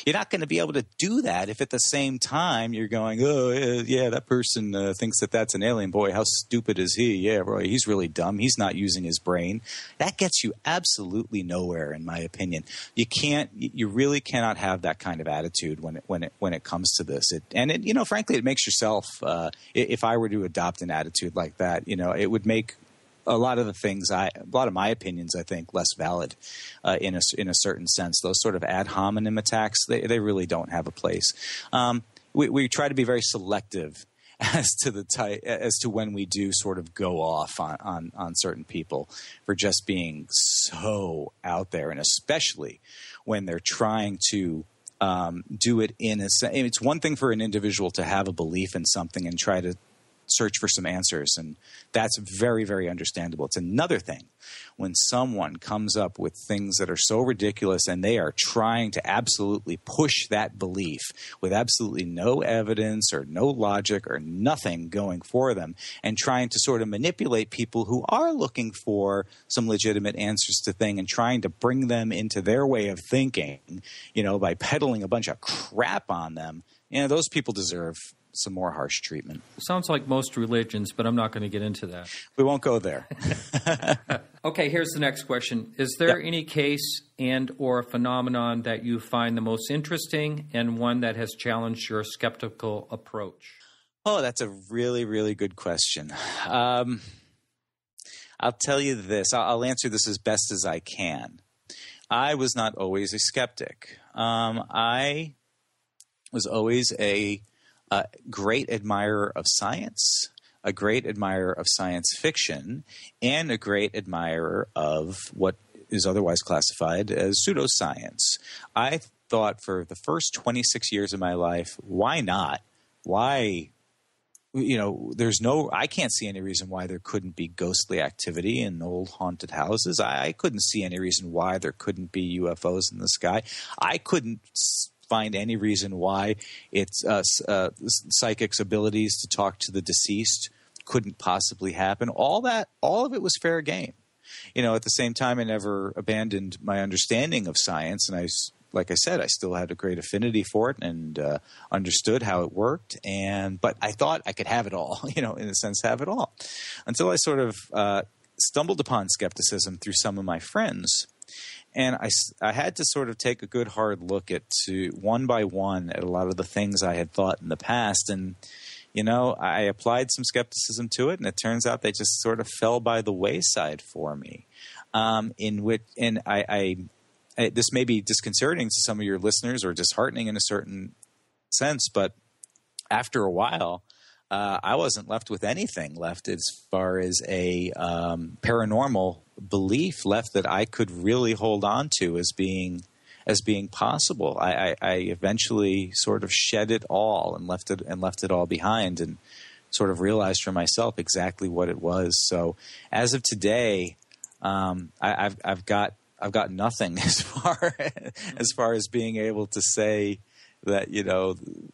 Speaker 7: You're not going to be able to do that if at the same time you're going, that person thinks that's an alien. Boy, how stupid is he? Yeah, boy, he's really dumb. He's not using his brain. That gets you absolutely nowhere, in my opinion. You really cannot have that kind of attitude when it comes to this. Frankly, it makes yourself, if I were to adopt an attitude like that, it would make a lot of my opinions, I think, less valid in a certain sense. Those sort of ad hominem attacks, they really don't have a place. We try to be very selective as to when we do sort of go off on certain people for just being so out there, and especially when they're trying to do it it's one thing for an individual to have a belief in something and try to search for some answers, and that's very, very understandable. It's another thing when someone comes up with things that are so ridiculous and they are trying to absolutely push that belief with absolutely no evidence or no logic or nothing going for them, and trying to sort of manipulate people who are looking for some legitimate answers to things and trying to bring them into their way of thinking, by peddling a bunch of crap on them. Those people deserve some more harsh treatment.
Speaker 6: Sounds like most religions, but I'm not going to get into that.
Speaker 7: We won't go there.
Speaker 6: Okay, here's the next question. Is there any case and or phenomenon that you find the most interesting and one that has challenged your skeptical approach?
Speaker 7: Oh, that's a really, really good question. I'll tell you this. I'll answer this as best as I can. I was not always a skeptic. I was always a great admirer of science, a great admirer of science fiction, and a great admirer of what is otherwise classified as pseudoscience. I thought for the first 26 years of my life, why not? Why? I can't see any reason why there couldn't be ghostly activity in old haunted houses. I couldn't see any reason why there couldn't be UFOs in the sky. I couldn't find any reason why its psychics' abilities to talk to the deceased couldn't possibly happen. All of it was fair game. At the same time, I never abandoned my understanding of science, and like I said, I still had a great affinity for it and understood how it worked. But I thought I could have it all, in a sense, have it all, until I sort of stumbled upon skepticism through some of my friends. And I had to sort of take a good hard look one by one at a lot of the things I had thought in the past. And, I applied some skepticism to it, and it turns out they just sort of fell by the wayside for me. This may be disconcerting to some of your listeners or disheartening in a certain sense, but after a while, I wasn't left with anything left as far as a paranormal belief left that I could really hold on to as being as being possible. I eventually sort of shed it all and left it all behind, and sort of realized for myself exactly what it was. So as of today, I've got nothing as far as being able to say that,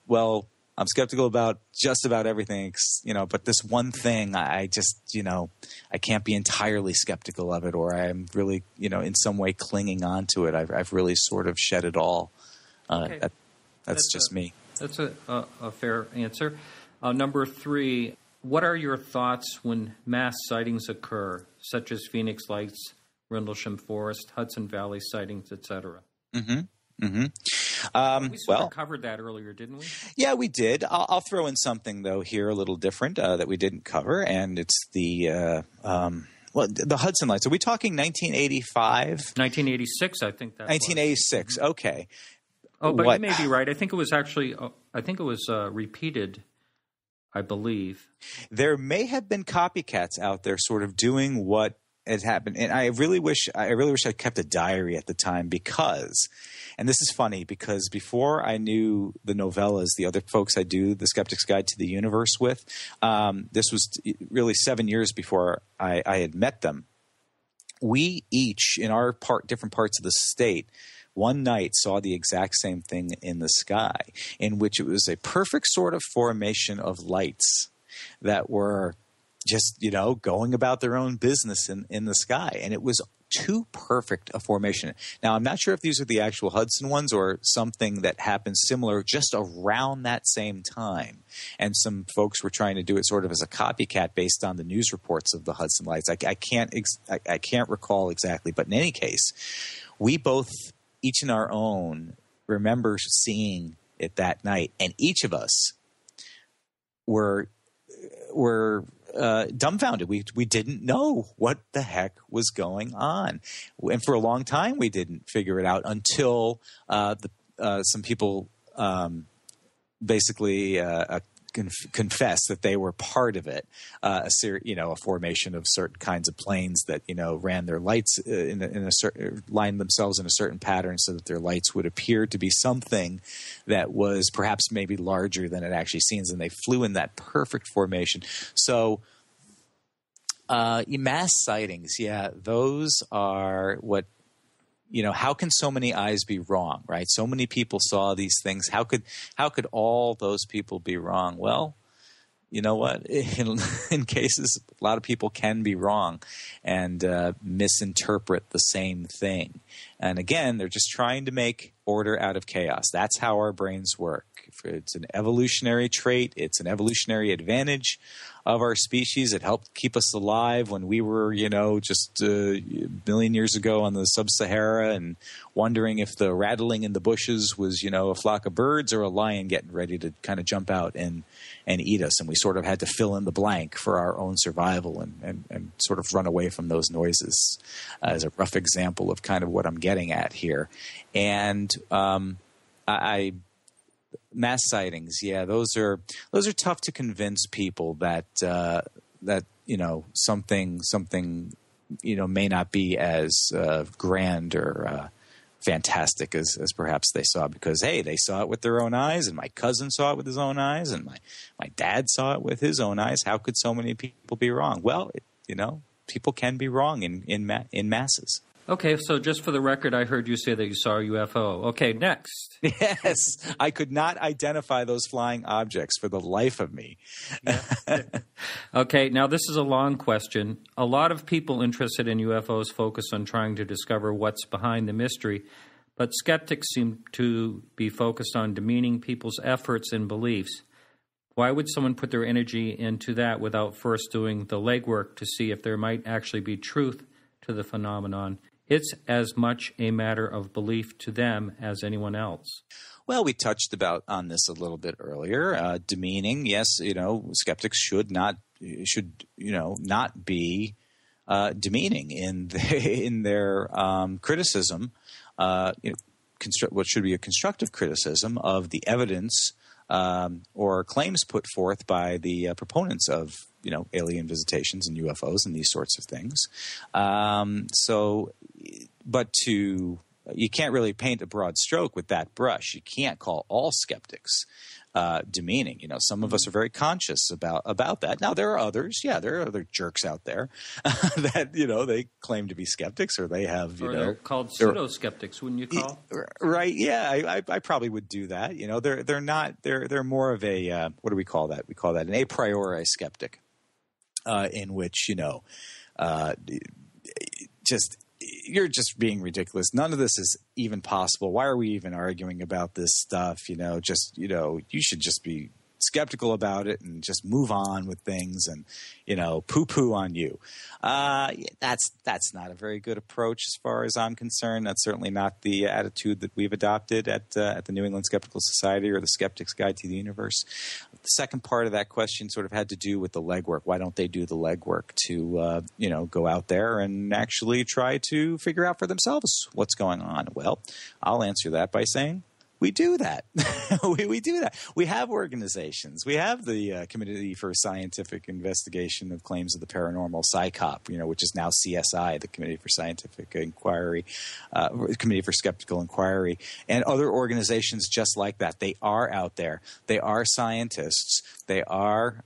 Speaker 7: well, I'm skeptical about just about everything, but this one thing, I just, I can't be entirely skeptical of it, or I'm really, in some way clinging on to it. I've really sort of shed it all.
Speaker 6: Okay.
Speaker 7: That's just me.
Speaker 6: That's a fair answer. Number 3, what are your thoughts when mass sightings occur, such as Phoenix Lights, Rendlesham Forest, Hudson Valley sightings, etc.? We sort of covered that earlier, didn't we? Yeah, we did.
Speaker 7: I'll throw in something, though, here a little different that we didn't cover, and it's the Hudson Lights. Are we talking 1985?
Speaker 6: 1986, I think that
Speaker 7: 1986,
Speaker 6: was.
Speaker 7: Okay.
Speaker 6: Oh, but you may be right. I think it was actually repeated, I believe.
Speaker 7: There may have been copycats out there sort of doing what had happened. And I really wish I kept a diary at the time, because, and this is funny, because before I knew the novellas, the other folks I do the Skeptic's Guide to the Universe with, this was really 7 years before I had met them. We each, in our different parts of the state, one night saw the exact same thing in the sky, in which it was a perfect sort of formation of lights that were just, going about their own business in the sky. And it was too perfect a formation. Now, I'm not sure if these are the actual Hudson ones or something that happened similar just around that same time. And some folks were trying to do it sort of as a copycat based on the news reports of the Hudson Lights. I can't recall exactly. But in any case, we both, each in our own, remember seeing it that night. And each of us were dumbfounded. We didn't know what the heck was going on, and for a long time we didn't figure it out until some people basically confessed that they were part of it. A formation of certain kinds of planes that ran their lights lined themselves in a certain pattern so that their lights would appear to be something that was perhaps maybe larger than it actually seems, and they flew in that perfect formation. So mass sightings, those are what. How can so many eyes be wrong, right? So many people saw these things. How could all those people be wrong? Well, you know what? In cases, a lot of people can be wrong and misinterpret the same thing. And again, they're just trying to make order out of chaos. That's how our brains work. It's an evolutionary trait. It's an evolutionary advantage of our species. It helped keep us alive when we were, just a million years ago on the sub-Sahara, and wondering if the rattling in the bushes was, a flock of birds or a lion getting ready to kind of jump out and eat us. And we sort of had to fill in the blank for our own survival and sort of run away from those noises, as a rough example of kind of what I'm getting at here. And mass sightings, those are tough to convince people that something may not be as grand or fantastic as perhaps they saw, because they saw it with their own eyes, and my cousin saw it with his own eyes, and my dad saw it with his own eyes. How could so many people be wrong? Well, people can be wrong in masses.
Speaker 6: Okay, so just for the record, I heard you say that you saw a UFO. Okay, next.
Speaker 7: Yes, I could not identify those flying objects for the life of me.
Speaker 6: Okay, now this is a long question. A lot of people interested in UFOs focus on trying to discover what's behind the mystery, but skeptics seem to be focused on demeaning people's efforts and beliefs. Why would someone put their energy into that without first doing the legwork to see if there might actually be truth to the phenomenon? It's as much a matter of belief to them as anyone else.
Speaker 7: Well, we touched on this a little bit earlier. Demeaning, yes, skeptics should not be demeaning in their criticism. What should be a constructive criticism of the evidence or claims put forth by the proponents of alien visitations and UFOs and these sorts of things. But to you can't really paint a broad stroke with that brush. You can't call all skeptics demeaning. Some of us are very conscious about that. Now, there are others. Yeah, there are other jerks out there that, they claim to be skeptics, or they have,
Speaker 6: they're called pseudo-skeptics, wouldn't you call?
Speaker 7: Right. Yeah, I probably would do that. They're not, they're more of a, what do we call that? We call that an a priori skeptic, in which, you're just being ridiculous. None of this is even possible. Why are we even arguing about this stuff? You should just be skeptical about it and just move on with things and, poo-poo on you. That's not a very good approach as far as I'm concerned. That's certainly not the attitude that we've adopted at the New England Skeptical Society or the Skeptics Guide to the Universe. The second part of that question sort of had to do with the legwork. Why don't they do the legwork to, go out there and actually try to figure out for themselves what's going on? Well, I'll answer that by saying, we do that. we do that. We have organizations. We have the Committee for Scientific Investigation of Claims of the Paranormal, SciCop, which is now CSI, the Committee for Scientific Inquiry, Committee for Skeptical Inquiry, and other organizations just like that. They are out there. They are scientists. They are,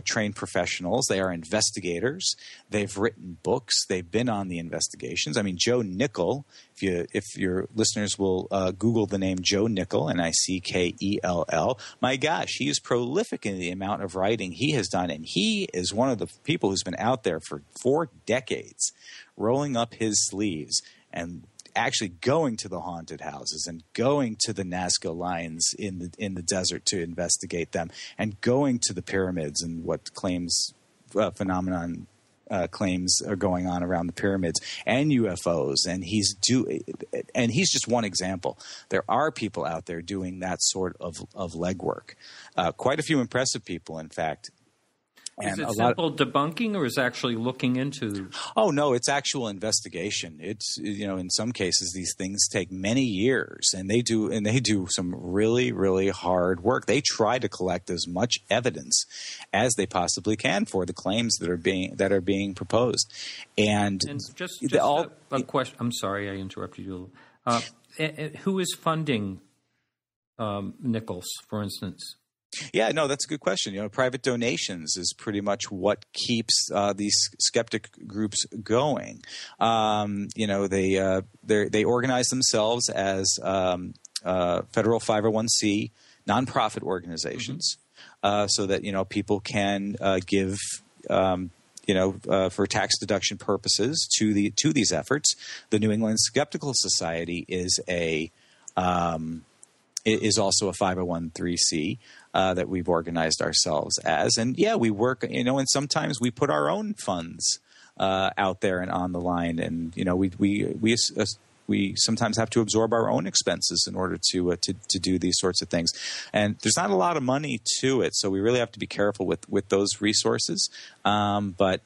Speaker 7: trained professionals. They are investigators. They've written books. They've been on the investigations. I mean, Joe Nickell, if your listeners will Google the name Joe Nickell, Nickell, my gosh, he is prolific in the amount of writing he has done. And he is one of the people who's been out there for 4 decades, rolling up his sleeves and actually going to the haunted houses and going to the Nazca lines in the desert to investigate them, and going to the pyramids and what phenomenon claims are going on around the pyramids and UFOs. And he's just one example. There are people out there doing that sort of legwork. Quite a few impressive people, in fact.
Speaker 6: Is it simple debunking, or is it actually looking into?
Speaker 7: Oh, no, it's actual investigation. It's, in some cases, these things take many years, and they do some really, really hard work. They try to collect as much evidence as they possibly can for the claims that are being proposed. And
Speaker 6: just a question. I'm sorry, I interrupted you a little. Who is funding Nichols, for instance?
Speaker 7: Yeah, no, that's a good question. Private donations is pretty much what keeps these skeptic groups going. They organize themselves as federal 501c nonprofit organizations, so that people can give for tax deduction purposes to these efforts. The New England Skeptical Society is also a 501c that we've organized ourselves as. And yeah, we work, and sometimes we put our own funds out there and on the line. And, we sometimes have to absorb our own expenses in order to do these sorts of things. And there's not a lot of money to it, so we really have to be careful with those resources. But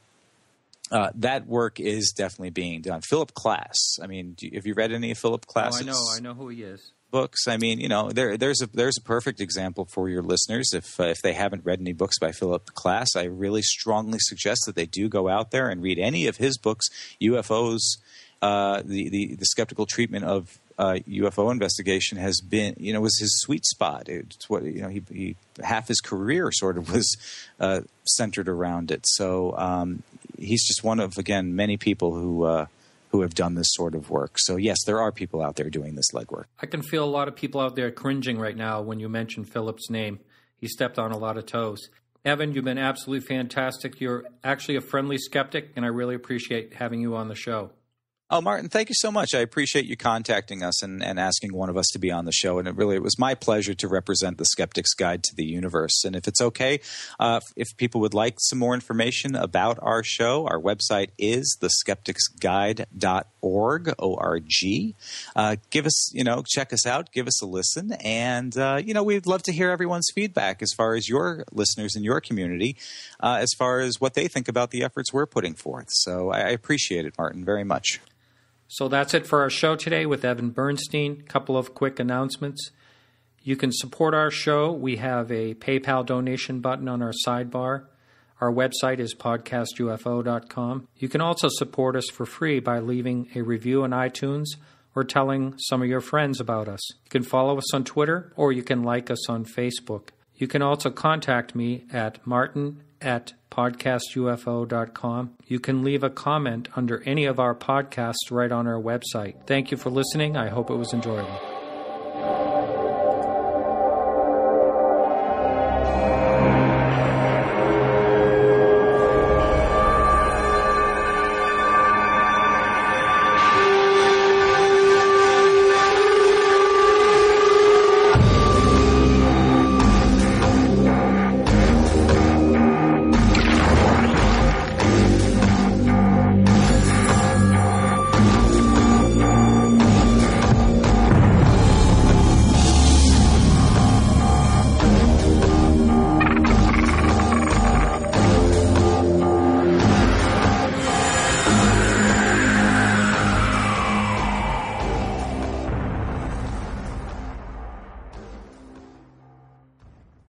Speaker 7: that work is definitely being done. Philip Klass. I mean, have you read any of Philip Klass's?
Speaker 6: Oh, I know who he is.
Speaker 7: Books. I mean, there's a perfect example for your listeners. If they haven't read any books by Philip Klass, I really strongly suggest that they do go out there and read any of his books. UFOs, the skeptical treatment of UFO investigation has been, was his sweet spot. It's what he half his career sort of was centered around it. So he's just one of, again, many people who have done this sort of work. So yes, there are people out there doing this legwork.
Speaker 6: I can feel a lot of people out there cringing right now when you mention Philip's name. He stepped on a lot of toes. Evan, you've been absolutely fantastic. You're actually a friendly skeptic, and I really appreciate having you on the show.
Speaker 7: Oh, Martin, thank you so much. I appreciate you contacting us and asking one of us to be on the show. And it was my pleasure to represent the Skeptics Guide to the Universe. And if it's okay, if people would like some more information about our show, our website is theskepticsguide.org, O-R-G. Give us, check us out, give us a listen. And, we'd love to hear everyone's feedback as far as your listeners in your community, as far as what they think about the efforts we're putting forth. So I appreciate it, Martin, very much.
Speaker 6: So that's it for our show today with Evan Bernstein. A couple of quick announcements. You can support our show. We have a PayPal donation button on our sidebar. Our website is podcastufo.com. You can also support us for free by leaving a review on iTunes or telling some of your friends about us. You can follow us on Twitter, or you can like us on Facebook. You can also contact me at martin@podcastufo.com. You can leave a comment under any of our podcasts right on our website. Thank you for listening. I hope it was enjoyable.